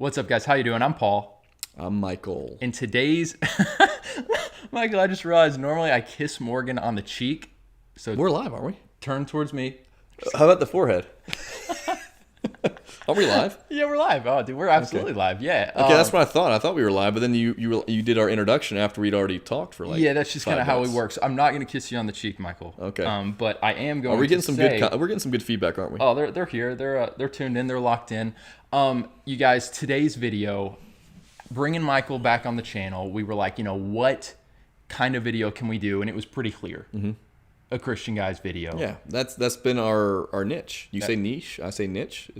What's up, guys? How you doing? I'm Paul. I'm Michael. In today's... Michael, I just realized normally I kiss Morgan on the cheek. So We're live, aren't we? turn towards me. How about the forehead? Are we live? Yeah, we're live. Oh, dude, we're absolutely live. Yeah. Okay, that's what I thought. I thought we were live, but then you did our introduction after we'd already talked for like yeah, that's just kind of how it minutes. works. I'm not going to kiss you on the cheek, Michael. Okay. But I am going We're getting to some say... good. We're getting some good feedback, aren't we? Oh, they're here. They're tuned in. They're locked in. You guys, today's video, bringing Michael back on the channel, we were like, what kind of video can we do? And it was pretty clear. Mm-hmm. A Christian guy's video. Yeah, that's been our niche. You say niche, I say niche.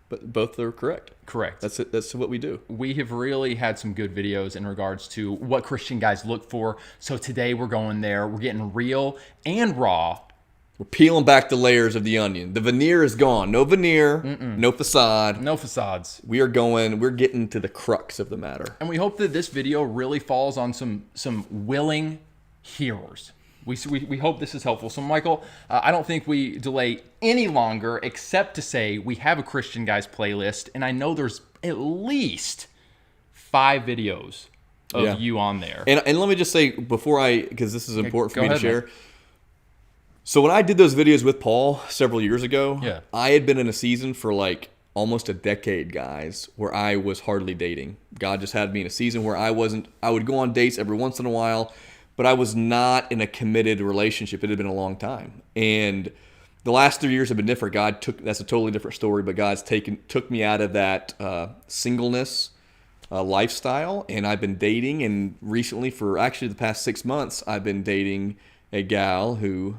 But both are correct. Correct. That's it. That's what we do. We have really had some good videos in regards to what Christian guys look for. So today we're going there. We're getting real and raw. We're peeling back the layers of the onion. The veneer is gone. No veneer. No facade. No facades. We're getting to the crux of the matter. And we hope that this video really falls on some willing hearers. We hope this is helpful. So, Michael, I don't think we delay any longer, except to say we have a Christian Guys playlist, and I know there's at least 5 videos of you on there. And let me just say because this is important for me to share. Man. So when I did those videos with Paul several years ago, I had been in a season for like almost a decade, guys, where I was hardly dating. God just had me in a season where I would go on dates every once in a while, but I was not in a committed relationship. It had been a long time. And the last 3 years have been different. That's a totally different story, but God's took me out of that singleness lifestyle, and I've been dating. And recently, for actually the past 6 months, I've been dating a gal who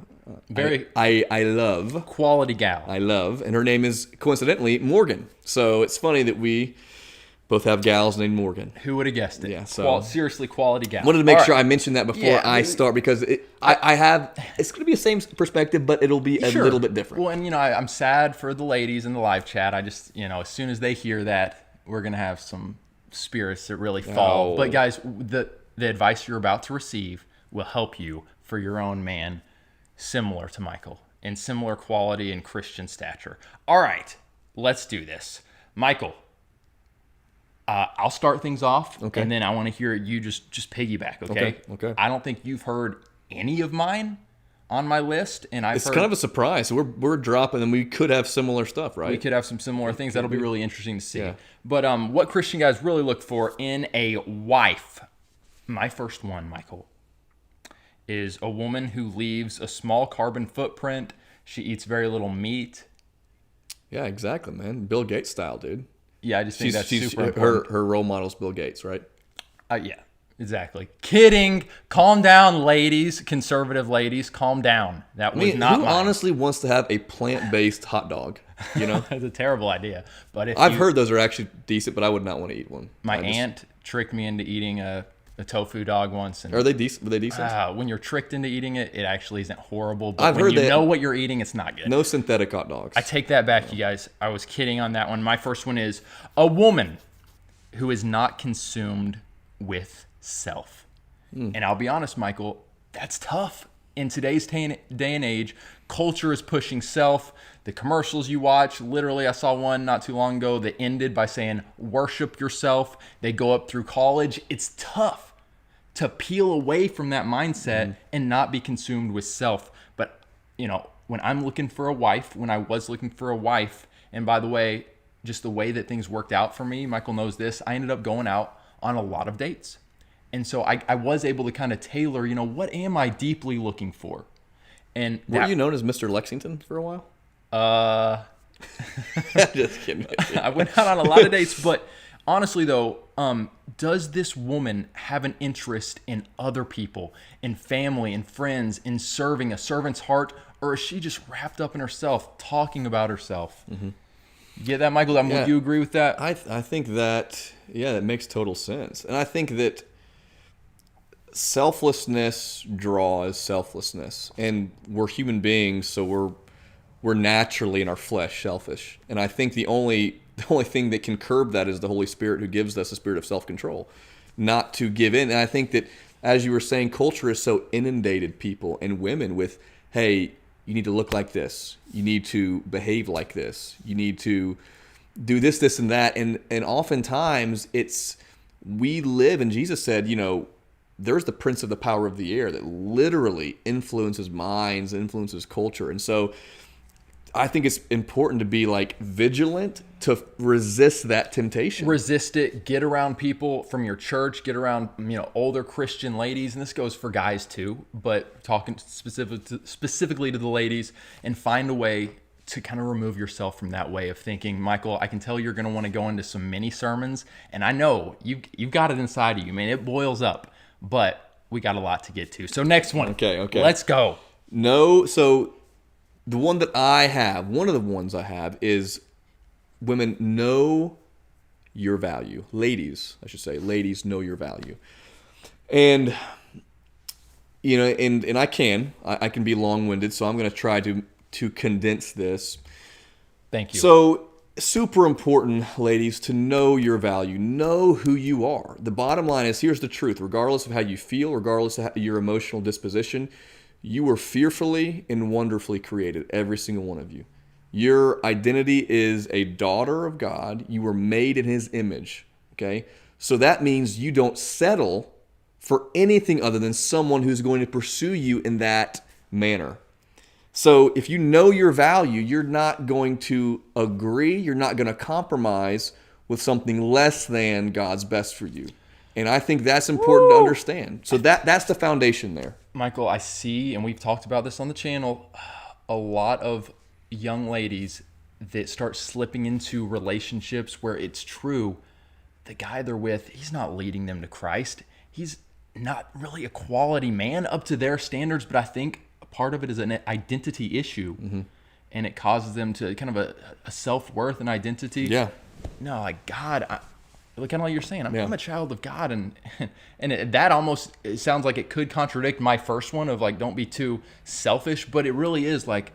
I love. Quality gal. I love. And her name is, coincidentally, Morgan. So it's funny that we both have gals named Morgan. Who would have guessed it? Yeah, so seriously, quality gal. Wanted to make sure I mentioned that before I start, because it's going to be the same perspective, but it'll be a little bit different. Well, and I'm sad for the ladies in the live chat. I just, as soon as they hear that, we're going to have some spirits that really fall. Oh. But guys, the advice you're about to receive will help you for your own man, similar to Michael, in similar quality and Christian stature. All right, let's do this. Michael, I'll start things off, and then I want to hear you just piggyback, okay? Okay. I don't think you've heard any of mine on my list, and It's kind of a surprise. So we're dropping, and we could have similar stuff, right? We could have some similar things. That'll be really interesting to see. Yeah. But what Christian guys really look for in a wife, my first one, Michael, is a woman who leaves a small carbon footprint. She eats very little meat. Yeah, exactly, man. Bill Gates style, dude. Yeah, I just think that's super important. Her role model's Bill Gates, right? Yeah, exactly. Kidding. Calm down, ladies. Conservative ladies, calm down. That was not who mine. honestly wants to have a plant-based hot dog? That's a terrible idea. But if I've heard those are actually decent, but I would not want to eat one. My aunt tricked me into eating a tofu dog once. And are they decent? Were they decent? when you're tricked into eating it, it actually isn't horrible. But I've when heard you know what you're eating, it's not good. No synthetic hot dogs. I take that back, you guys. I was kidding on that one. My first one is a woman who is not consumed with self. And I'll be honest, Michael, that's tough. In today's day and age, culture is pushing self. The commercials you watch, literally, I saw one not too long ago that ended by saying, worship yourself. They go up through college. It's tough to peel away from that mindset and not be consumed with self. But, when I'm looking for a wife, when I was looking for a wife, and by the way, just the way that things worked out for me, Michael knows this, I ended up going out on a lot of dates. And so I was able to kind of tailor, what am I deeply looking for? And were you known as Mr. Lexington for a while? Just kidding. I went out on a lot of dates, but honestly though, does this woman have an interest in other people, in family, in friends, in serving, a servant's heart, or is she just wrapped up in herself, talking about herself? Mm-hmm. You get that, Michael? Would you agree with that? I think that, that makes total sense. And I think that selflessness draws selflessness. And we're human beings, so we're naturally in our flesh selfish. And I think the only thing that can curb that is the Holy Spirit, who gives us a spirit of self-control, not to give in. And I think that, as you were saying, culture is so inundated people and women with, hey, you need to look like this. You need to behave like this. You need to do this, this, and that. And oftentimes we live, and Jesus said, there's the prince of the power of the air that literally influences minds, influences culture. And so I think it's important to be like vigilant to resist that temptation. Resist it. Get around people from your church. Get around older Christian ladies, and this goes for guys too. But talking specifically to the ladies, and find a way to kind of remove yourself from that way of thinking. Michael, I can tell you're going to want to go into some mini sermons, and I know you've got it inside of you, man. It boils up, but we got a lot to get to. So next one. Okay. Let's go. No, so the one that I have, one of the ones I have is women know your value. Ladies, I should say, ladies know your value. And, and I can be long-winded, so I'm going to try to condense this. Thank you. So super important, ladies, to know your value. Know who you are. The bottom line is, here's the truth. Regardless of how you feel, regardless of your emotional disposition, you were fearfully and wonderfully created, every single one of you. Your identity is a daughter of God. You were made in his image, okay? So that means you don't settle for anything other than someone who's going to pursue you in that manner. So if you know your value, you're not going to agree, you're not going to compromise with something less than God's best for you. And I think that's important to understand. So that's the foundation there. Michael, I see, and we've talked about this on the channel, a lot of young ladies that start slipping into relationships where it's true, the guy they're with, he's not leading them to Christ. He's not really a quality man up to their standards, but I think part of it is an identity issue, and it causes them to kind of a self-worth and identity. Yeah. No, like God, kind of like you're saying, I'm a child of God, and that almost, it sounds like it could contradict my first one of like, don't be too selfish, but it really is like,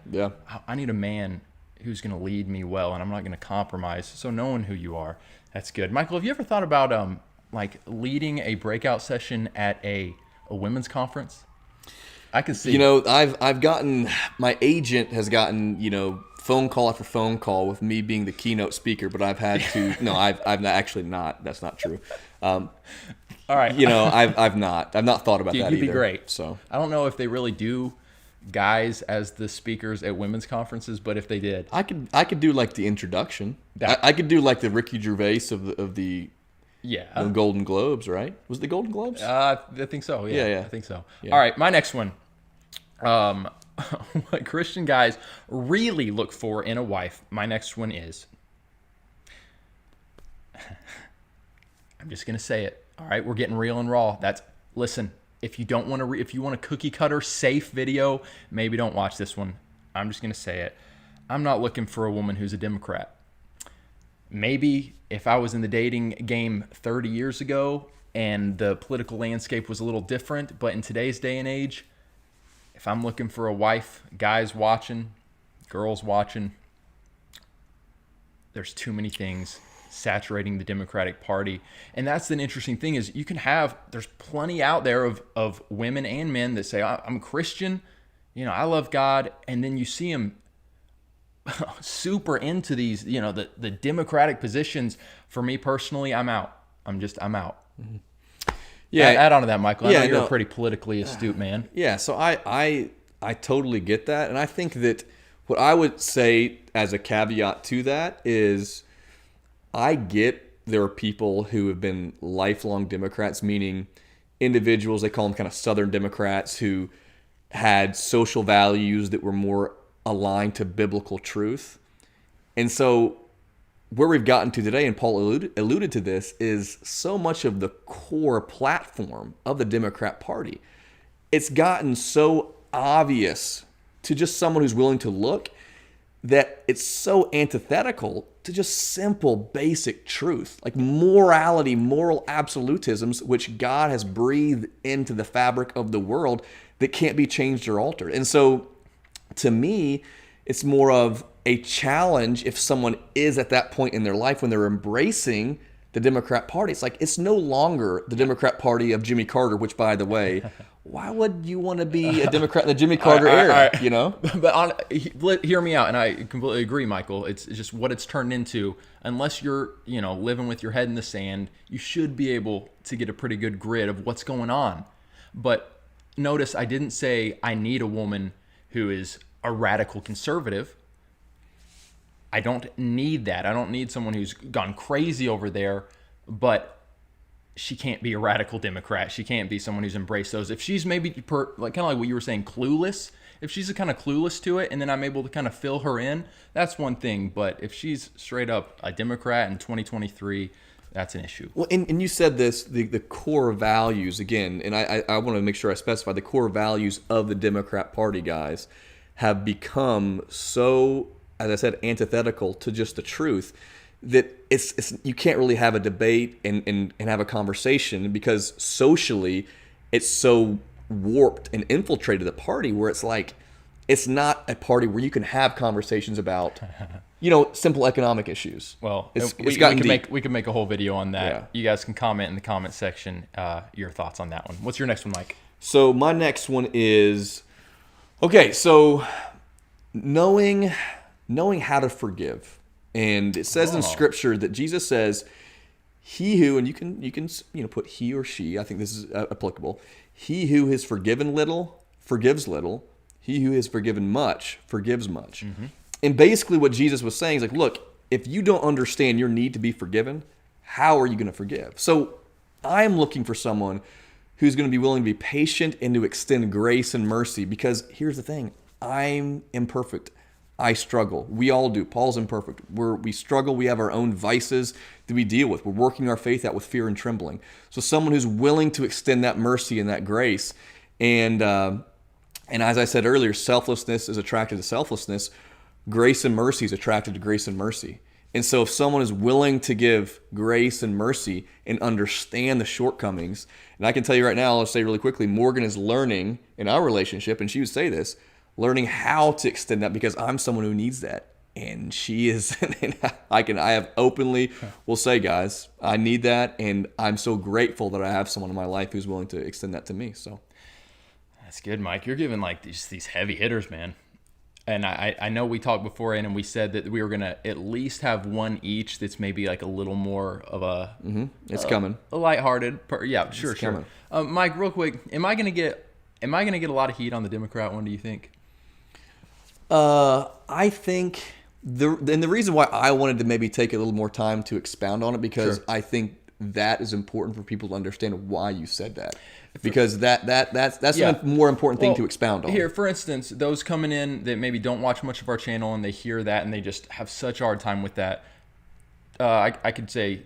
I need a man who's going to lead me well, and I'm not going to compromise. So knowing who you are, that's good. Michael, have you ever thought about like leading a breakout session at a women's conference? I can see. I've gotten, my agent has gotten, phone call after phone call with me being the keynote speaker, but I've had to, no, I've actually not, that's not true. All right. I've not thought about that either. You'd be great. So I don't know if they really do guys as the speakers at women's conferences, but if they did, I could do like the introduction. I could do like the Ricky Gervais of the Golden Globes, right? Was it the Golden Globes? I think so. Yeah. I think so. Yeah. All right, my next one. What Christian guys really look for in a wife. My next one is, I'm just gonna say it. All right, we're getting real and raw. Listen. If you don't want to, if you want a cookie cutter safe video, maybe don't watch this one. I'm just gonna say it. I'm not looking for a woman who's a Democrat. Maybe if I was in the dating game 30 years ago and the political landscape was a little different, but in today's day and age, if I'm looking for a wife, guys watching, girls watching, there's too many things saturating the Democratic Party. And that's the interesting thing is there's plenty out there of women and men that say, I'm a Christian, I love God. And then you see them super into these, the Democratic positions. For me personally, I'm out. I'm out. Mm-hmm. Yeah. Add on to that, Michael. I know you're a pretty politically astute man. Yeah. So I totally get that. And I think that what I would say as a caveat to that is I get there are people who have been lifelong Democrats, meaning individuals, they call them kind of Southern Democrats, who had social values that were more aligned to biblical truth. And so where we've gotten to today, and Paul alluded to this, is so much of the core platform of the Democrat Party. It's gotten so obvious to just someone who's willing to look that it's so antithetical to just simple, basic truth, like morality, moral absolutisms, which God has breathed into the fabric of the world that can't be changed or altered. And so to me, it's more of a challenge if someone is at that point in their life when they're embracing the Democrat Party. It's like, it's no longer the Democrat Party of Jimmy Carter, which, by the way, why would you want to be a Democrat in the Jimmy Carter era, you know? But hear me out, and I completely agree, Michael. It's just what it's turned into. Unless you're, living with your head in the sand, you should be able to get a pretty good grid of what's going on. But notice I didn't say I need a woman who is a radical conservative. I don't need that. I don't need someone who's gone crazy over there, but she can't be a radical Democrat. She can't be someone who's embraced those. If she's maybe kind of like what you were saying, clueless, if she's kind of clueless to it and then I'm able to kind of fill her in, that's one thing. But if she's straight up a Democrat in 2023, that's an issue. Well, and you said this, the core values, again, and I want to make sure I specify the core values of the Democrat Party, guys, have become so, as I said, antithetical to just the truth that it's you can't really have a debate and have a conversation, because socially it's so warped and infiltrated the party where it's like, it's not a party where you can have conversations about simple economic issues. Well, it's gotten deep. We can make a whole video on that. Yeah. You guys can comment in the comment section your thoughts on that one. What's your next one, Mike? So my next one is, okay, so knowing how to forgive. And it says in Scripture that Jesus says, he who, and you can put he or she, I think this is applicable, he who is forgiven little forgives little, he who is forgiven much forgives much. Mm-hmm. And basically what Jesus was saying is like, look, if you don't understand your need to be forgiven, how are you going to forgive? So I'm looking for someone who's going to be willing to be patient and to extend grace and mercy, because here's the thing, I'm imperfect. I struggle. We all do. Paul's imperfect. We struggle. We have our own vices that we deal with. We're working our faith out with fear and trembling. So someone who's willing to extend that mercy and that grace. And as I said earlier, selflessness is attracted to selflessness. Grace and mercy is attracted to grace and mercy. And so if someone is willing to give grace and mercy and understand the shortcomings, and I can tell you right now, I'll say really quickly, Morgan is learning in our relationship, and she would say this, learning how to extend that, because I'm someone who needs that. And she is, and I have openly will say, guys, I need that. And I'm so grateful that I have someone in my life who's willing to extend that to me. So that's good, Mike. You're giving like these heavy hitters, man. And I know we talked beforehand and we said that we were going to at least have one each that's maybe like a little more of a... Mm-hmm. It's coming. A lighthearted... Yeah, sure. Coming. Mike, real quick, am I going to get a lot of heat on the Democrat one, do you think? I think the reason why I wanted to maybe take a little more time to expound on it, because Sure. I think that is important for people to understand why you said that, because that's a more important thing to expound on. Here, for instance, those coming in that maybe don't watch much of our channel and they hear that and they just have such a hard time with that. I could say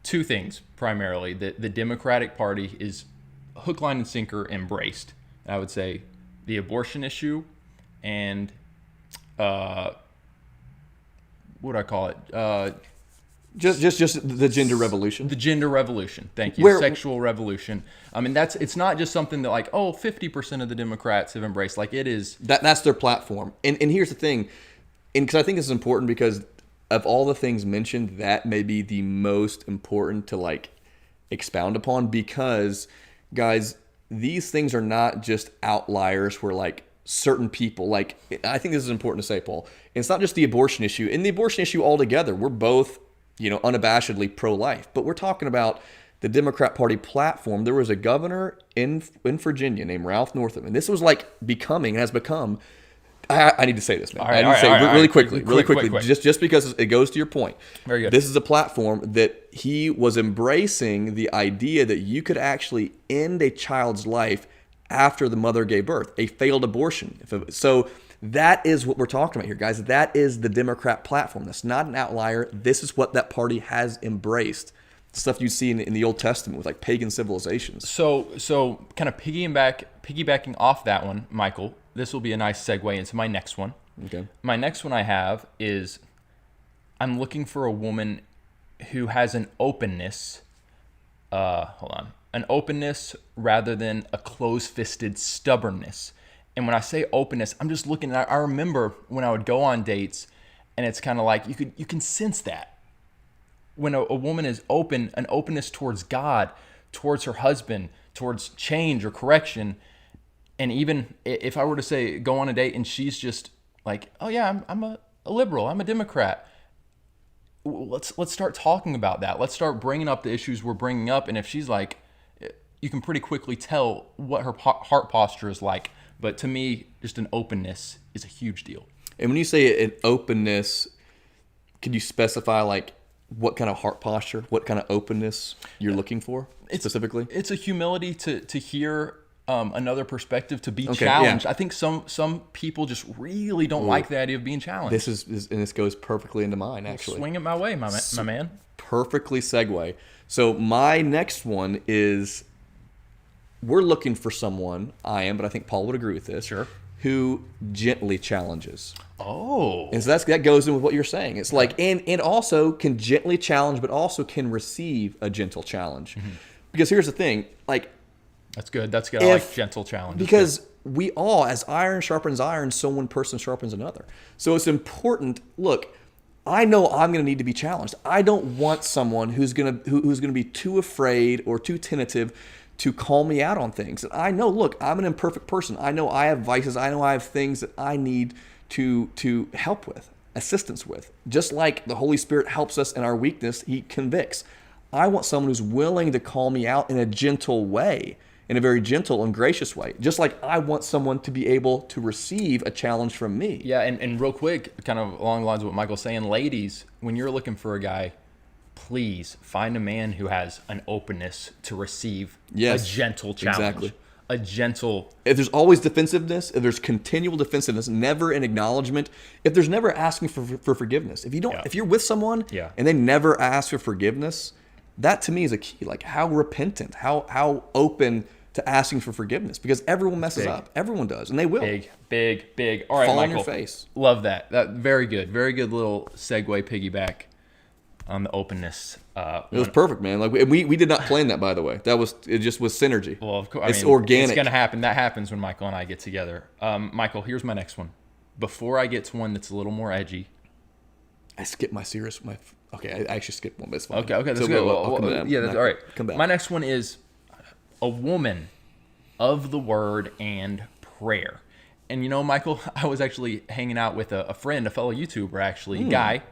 two things primarily. That the Democratic Party is hook, line, and sinker embraced. I would say the abortion issue and what do I call it? Just the gender revolution. The gender revolution. Thank you. Sexual revolution. I mean, it's not just something that like, 50% of the Democrats have embraced. Like it is. That's their platform. And here's the thing, and because I think this is important, because of all the things mentioned, that may be the most important to like expound upon, because guys, these things are not just outliers where like certain people, like, I think this is important to say, Paul. It's not just the abortion issue. In the abortion issue altogether, we're both, unabashedly pro-life. But we're talking about the Democrat Party platform. There was a governor in Virginia named Ralph Northam, and this was like has become. I need to say this, man. I need to say really quickly, just because it goes to your point. Very good. This is a platform that he was embracing the idea that you could actually end a child's life after the mother gave birth, a failed abortion. So that is what we're talking about here, guys. That is the Democrat platform. That's not an outlier. This is what that party has embraced. Stuff you see in the Old Testament with like pagan civilizations. So kind of piggybacking off that one, Michael, this will be a nice segue into my next one. Okay. My next one I have is I'm looking for a woman who has an openness. An openness rather than a close-fisted stubbornness. And when I say openness, I'm just looking at, I remember when I would go on dates and it's kind of like you can sense that. when a woman is open, an openness towards God, towards her husband, towards change or correction. And even if I were to say, go on a date and she's just like, oh yeah, I'm a liberal, I'm a Democrat. Let's start talking about that. Let's start bringing up the issues we're bringing up. And if she's like, you can pretty quickly tell what her heart posture is like. But to me, just an openness is a huge deal. And when you say an openness, could you specify like what kind of heart posture, what kind of openness you're looking for specifically? It's a humility to hear another perspective, to be challenged. Yeah. I think some people just really don't like the idea of being challenged. This goes perfectly into mine, actually. Swing it my way, my man. Perfectly segue. So my next one is, we're looking for someone, I am, but I think Paul would agree with this. Sure. Who gently challenges. Oh. And so that goes in with what you're saying. It's like, and also can gently challenge, but also can receive a gentle challenge. Mm-hmm. Because here's the thing, like. That's good. I like gentle challenges. Because we all, as iron sharpens iron, so one person sharpens another. So it's important. Look, I know I'm going to need to be challenged. I don't want someone who's going to be too afraid or too tentative to call me out on things. And I know, look, I'm an imperfect person. I know I have vices. I know I have things that I need to help with, assistance with. Just like the Holy Spirit helps us in our weakness, He convicts. I want someone who's willing to call me out in a gentle way, in a very gentle and gracious way. Just like I want someone to be able to receive a challenge from me. Yeah, and real quick, kind of along the lines of what Michael's saying, ladies, when you're looking for a guy, please find a man who has an openness to receive a gentle challenge. Exactly. A gentle. If there's always defensiveness, if there's continual defensiveness, never an acknowledgement, if there's never asking for forgiveness, if you're with someone and they never ask for forgiveness, that to me is a key. Like how repentant, how open to asking for forgiveness, because everyone messes up. Everyone does, and they will. Big. All right, Fall Michael. on your face. Love that. Very good little segue piggyback on the openness. It was perfect, man. Like we did not plan that, by the way. It just was synergy. Well, of course, it's organic. It's gonna happen. That happens when Michael and I get together. Michael, here's my next one. Before I get to one that's a little more edgy. I skipped I actually skipped one, but it's fine. Okay, that's good. That's all right. Come back. My next one is a woman of the word and prayer. And you know, Michael, I was actually hanging out with a friend, a fellow YouTuber, actually, a guy.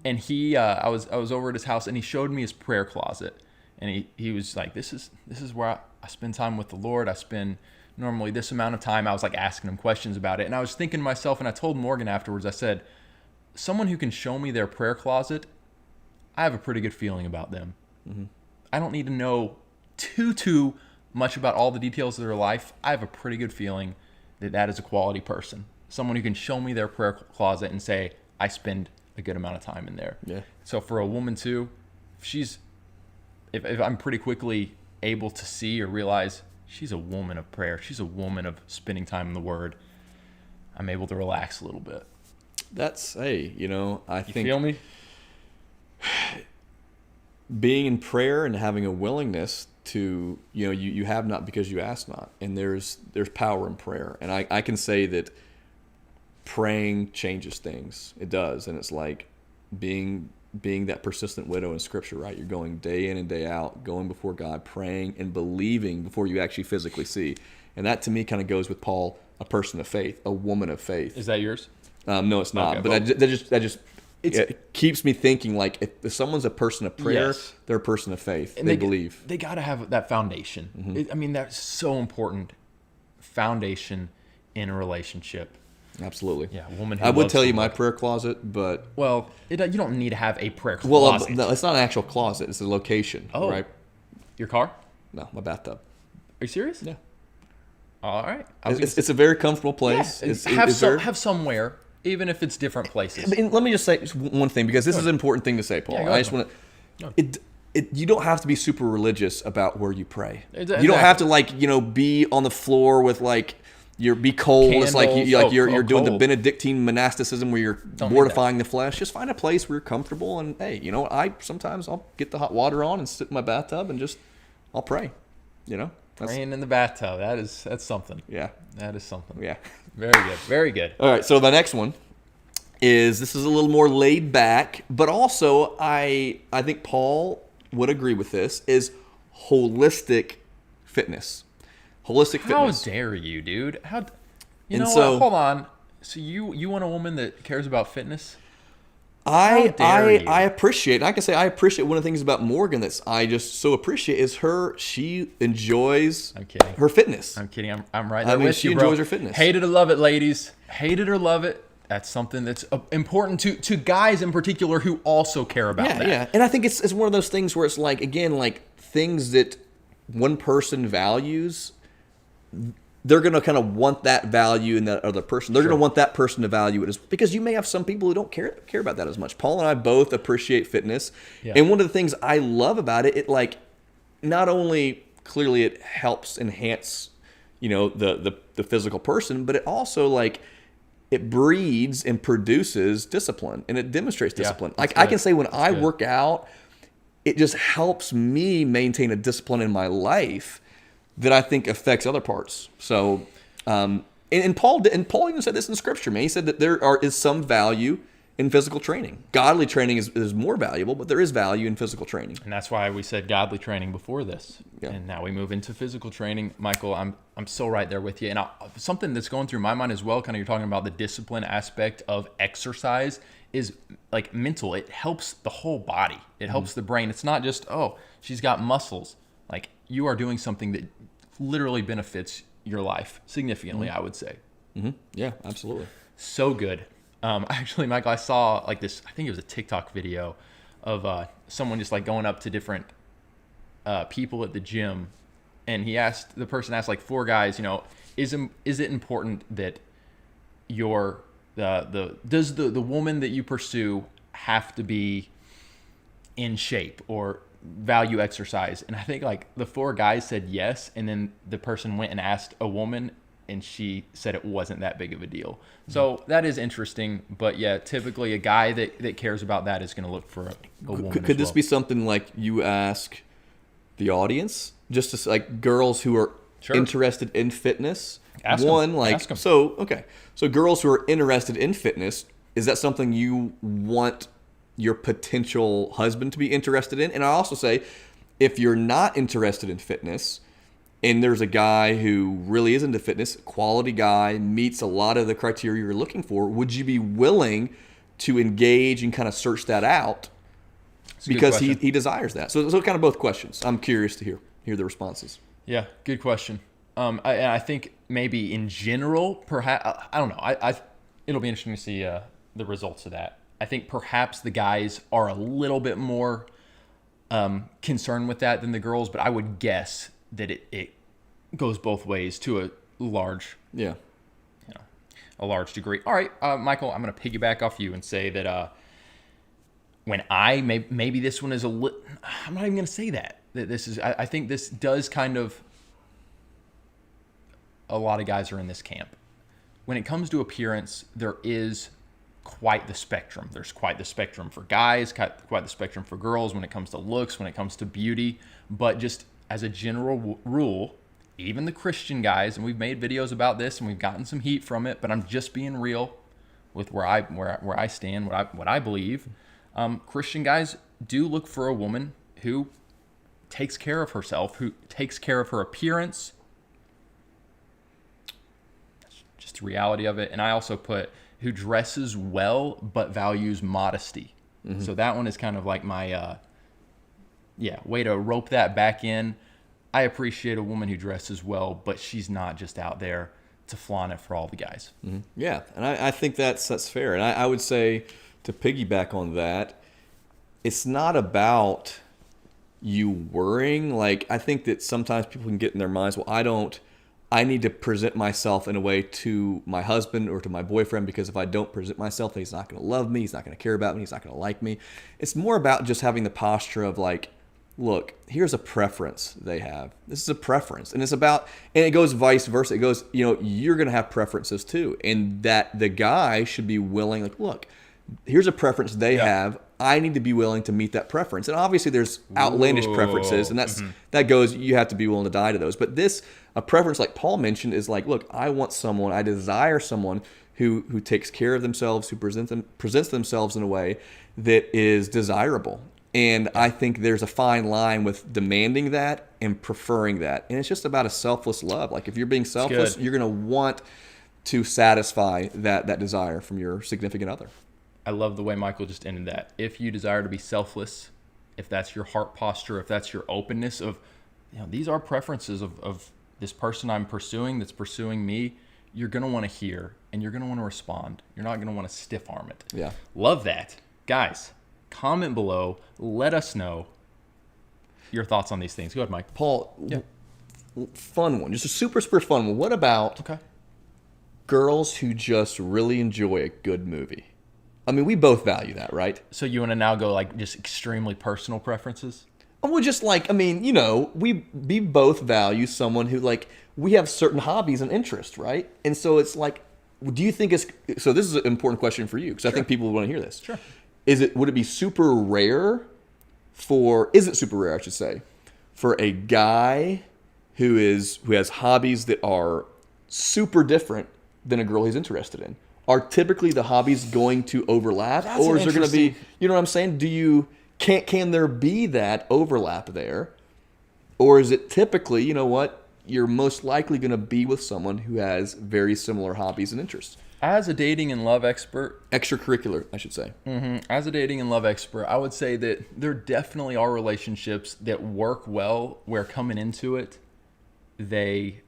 And he, I was over at his house, and he showed me his prayer closet, and he was like, "This is where I spend time with the Lord. I spend normally this amount of time." I was like asking him questions about it, and I was thinking to myself, and I told Morgan afterwards, I said, "Someone who can show me their prayer closet, I have a pretty good feeling about them. Mm-hmm. I don't need to know too much about all the details of their life. I have a pretty good feeling that is a quality person. Someone who can show me their prayer closet and say, I spend a good amount of time in there." Yeah. So for a woman too, if I'm pretty quickly able to see or realize she's a woman of prayer, she's a woman of spending time in the Word, I'm able to relax a little bit. That's, I think. You feel me? Being in prayer and having a willingness to, you have not because you ask not. And there's power in prayer. And I can say that praying changes things. It does. And it's like being that persistent widow in Scripture, right? You're going day in and day out, going before God, praying and believing before you actually physically see. And that to me kind of goes with Paul, a person of faith, a woman of faith. Is that yours? No, it's not. Okay, but that just it keeps me thinking, like, if someone's a person of prayer, they're a person of faith. And they believe. They got to have that foundation. Mm-hmm. That's so important. Foundation in a relationship. Absolutely. Yeah, a woman who I would tell you my prayer closet, but... Well, you don't need to have a prayer closet. Well, no, it's not an actual closet. It's a location, right? Your car? No, my bathtub. Are you serious? Yeah. All right. It's a very comfortable place. Yeah. Have somewhere, even if it's different places. And let me just say one thing, because this is an important thing to say, Paul. I just want to... You don't have to be super religious about where you pray. Exactly. You don't have to be on the floor with be cold. Candles. It's like you're doing the Benedictine monasticism where you're mortifying the flesh. Just find a place where you're comfortable, and hey, sometimes I'll get the hot water on and sit in my bathtub and I'll pray. Praying in the bathtub. That's something. Yeah. That is something. Yeah. Very good. Very good. All right. So the next one this is a little more laid back, but also I think Paul would agree with this, is holistic fitness. Holistic fitness. How dare you, dude? What? Hold on. So you want a woman that cares about fitness? I appreciate, I can say I appreciate one of the things about Morgan that's I just so appreciate is she enjoys her fitness. I'm kidding. I'm right there with she you, bro. enjoys her fitness. Hate it or love it, ladies. Hate it or love it. That's something that's important to guys in particular who also care about that. Yeah, and I think it's one of those things where it's like, again, like things that one person values, they're going to kind of want that value in that other person. They're going to want that person to value it because you may have some people who don't care about that as much. Paul and I both appreciate fitness. Yeah. And one of the things I love about it, like not only clearly it helps enhance, the physical person, but it also like it breeds and produces discipline and it demonstrates discipline. Like I can say when I work out, it just helps me maintain a discipline in my life that I think affects other parts. So, and Paul even said this in Scripture, man. He said that there is some value in physical training. Godly training is more valuable, but there is value in physical training. And that's why we said godly training before this. Yeah. And now we move into physical training. Michael, I'm so right there with you. And something that's going through my mind as well, kind of you're talking about the discipline aspect of exercise, is like mental. It helps the whole body. It helps the brain. It's not just, oh, she's got muscles. Like you are doing something that literally benefits your life significantly, I would say. Mm-hmm. Yeah, absolutely. So good. Actually, Michael, I saw like this, I think it was a TikTok video of someone just like going up to different people at the gym. And the person asked like 4 guys, is it important that does the woman that you pursue have to be in shape or value exercise? And I think like the 4 guys said yes, and then the person went and asked a woman and she said it wasn't that big of a deal. So that is interesting, but yeah, typically a guy that cares about that is going to look for a woman. Could this be something like you ask the audience, just to like girls who are interested in fitness? Ask them. So girls who are interested in fitness, is that something you want your potential husband to be interested in? And I also say, if you're not interested in fitness and there's a guy who really is into fitness, quality guy, meets a lot of the criteria you're looking for, would you be willing to engage and kind of search that out because he desires that? So kind of both questions. I'm curious to hear the responses. Yeah, good question. I think maybe in general, perhaps, I don't know. It'll be interesting to see the results of that. I think perhaps the guys are a little bit more concerned with that than the girls, but I would guess that it goes both ways to a large degree. All right, Michael, I'm going to piggyback off you and say that when maybe this one is I'm not even going to say that this is. I think this does kind of. A lot of guys are in this camp. When it comes to appearance, there is quite the spectrum. There's quite the spectrum for guys, quite the spectrum for girls when it comes to looks, when it comes to beauty. But just as a general rule, even the Christian guys, and we've made videos about this and we've gotten some heat from it, but I'm just being real with where I stand, what I believe. Christian guys do look for a woman who takes care of herself, who takes care of her appearance. That's just the reality of it. And I also put who dresses well but values modesty. Mm-hmm. So that one is kind of like my way to rope that back in. I appreciate a woman who dresses well, but she's not just out there to flaunt it for all the guys. Mm-hmm. Yeah, and I think that's fair. And I would say, to piggyback on that, it's not about you worrying. Like, I think that sometimes people can get in their minds, well, I need to present myself in a way to my husband or to my boyfriend, because if I don't present myself, he's not going to love me, he's not going to care about me, he's not going to like me. It's more about just having the posture of like, look, here's a preference they have. This is a preference. And it goes vice versa. It goes, you're going to have preferences too. And that the guy should be willing, like, look, here's a preference they have. I need to be willing to meet that preference. And obviously there's outlandish preferences, and that goes, you have to be willing to die to those. But a preference like Paul mentioned is like, look, I desire someone who takes care of themselves, who presents themselves in a way that is desirable. And I think there's a fine line with demanding that and preferring that. And it's just about a selfless love. Like if you're being selfless, you're going to want to satisfy that desire from your significant other. I love the way Michael just ended that. If you desire to be selfless, if that's your heart posture, if that's your openness of, these are preferences of this person I'm pursuing that's pursuing me, you're going to want to hear and you're going to want to respond. You're not going to want to stiff arm it. Yeah. Love that. Guys, comment below. Let us know your thoughts on these things. Go ahead, Mike. Paul, fun one. Just a super fun one. What about girls who just really enjoy a good movie? I mean, we both value that, right? So you want to now go like just extremely personal preferences? Well, just like, I mean, we both value someone who, like, we have certain hobbies and interests, right? And so it's like, do you think so this is an important question for you, because I think people would want to hear this. Sure. Would it be super rare is it super rare, I should say, for a guy who has hobbies that are super different than a girl he's interested in? Are typically the hobbies going to overlap? Or is there going to be, you know what I'm saying? Can there be that overlap there? Or is it typically, you're most likely going to be with someone who has very similar hobbies and interests? As a dating and love expert. Extracurricular, I should say. As a dating and love expert, I would say that there definitely are relationships that work well where coming into it, they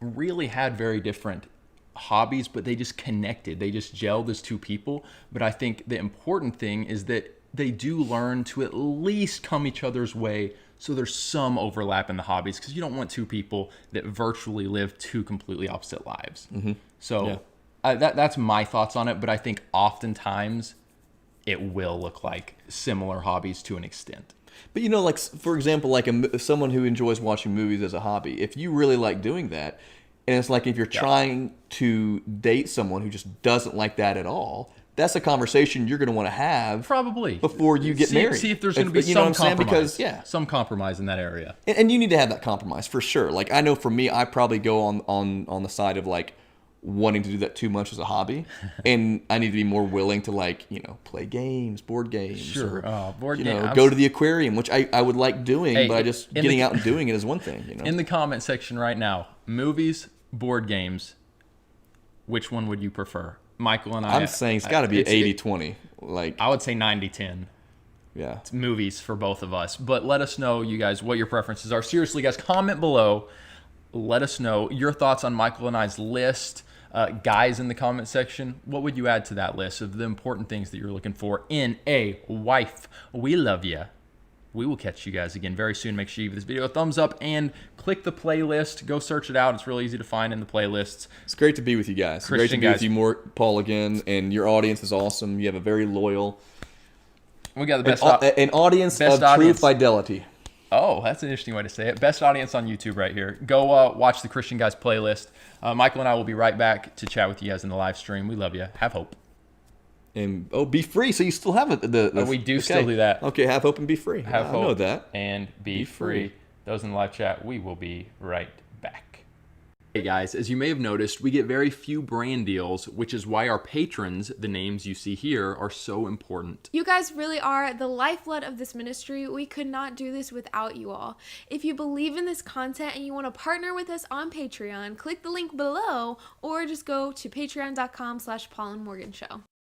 really had very different hobbies, but they just connected. They just gelled as two people. But I think the important thing is that they do learn to at least come each other's way, so there's some overlap in the hobbies, because you don't want two people that virtually live two completely opposite lives. So that's my thoughts on it, but I think oftentimes it will look like similar hobbies to an extent. But like, for example, like someone who enjoys watching movies as a hobby, if you really like doing that, and it's like if you're trying to date someone who just doesn't like that at all, that's a conversation you're going to want to have probably before you get married. See if there's going to be some compromise. Some compromise in that area. And you need to have that compromise for sure. Like, I know for me, I probably go on the side of like wanting to do that too much as a hobby, and I need to be more willing to, like, play games, board games. Sure, board games. Go to the aquarium, which I would like doing, but just getting out and doing it is one thing. In the comment section right now, movies, board games, which one would you prefer? Michael and I'm saying it's got to be 80-20. Like, I would say 90-10. Yeah. It's movies for both of us. But let us know, you guys, what your preferences are. Seriously, guys, comment below. Let us know your thoughts on Michael and I's list. Guys, in the comment section, what would you add to that list of the important things that you're looking for in a wife? We love you. We will catch you guys again very soon. Make sure you give this video a thumbs up and click the playlist. Go search it out. It's really easy to find in the playlists. It's great to be with you guys. Great to be with you more, Paul, again. And your audience is awesome. You have a very loyal... We got the best... An audience of true fidelity. Oh, that's an interesting way to say it. Best audience on YouTube right here. Go watch the Christian Guys playlist. Michael and I will be right back to chat with you guys in the live stream. We love you. Have hope. And be free. So you still have it. We do still do that. Okay, have hope and be free. Have hope. I know that. And be free. Those in the live chat, we will be right back. Hey guys, as you may have noticed, we get very few brand deals, which is why our patrons, the names you see here, are so important. You guys really are the lifeblood of this ministry. We could not do this without you all. If you believe in this content and you want to partner with us on Patreon, click the link below or just go to patreon.com/Paulandmorganshow.